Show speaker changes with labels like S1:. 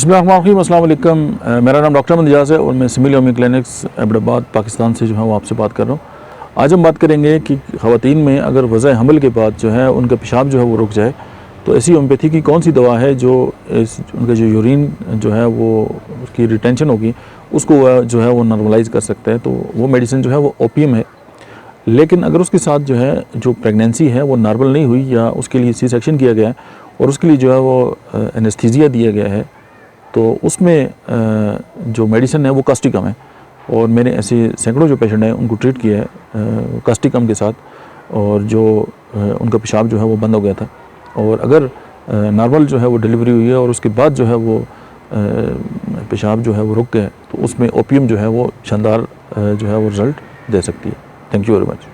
S1: बिस्मिल्लाहिर्रहमानिर्रहीम, अस्सलाम वालेकुम। मेरा नाम डॉक्टर मंदियाज़ है और मैं सिमिल योमी क्लिनिक्स एबटाबाद पाकिस्तान से जो है वो आपसे बात कर रहा हूँ। आज हम बात करेंगे कि ख़वातीन में अगर वज़ा हमल के बाद जो है उनका पेशाब जो है वो रुक जाए तो ऐसी होम्योपैथी की कौन सी दवा है जो उनका जो यूरिन जो है वो उसकी रिटेंशन होगी उसको जो है वो नॉर्मलाइज़ कर सकता है। तो वो मेडिसिन जो है वो ओपियम है। लेकिन अगर उसके साथ जो है जो प्रेगनेंसी है वो नॉर्मल नहीं हुई या उसके लिए सी सेक्शन किया गया है और उसके लिए जो है वो एनेस्थीसिया दिया गया है तो उसमें जो मेडिसिन है वो कास्टिकम है। और मैंने ऐसे सैकड़ों जो पेशेंट हैं उनको ट्रीट किया है कास्टिकम के साथ, और जो उनका पेशाब जो है वो बंद हो गया था। और अगर नॉर्मल जो है वो डिलीवरी हुई है और उसके बाद जो है वो पेशाब जो है वो रुक गया तो उसमें ओपियम जो है वो शानदार जो है वो रिज़ल्ट दे सकती है। Thank you very much.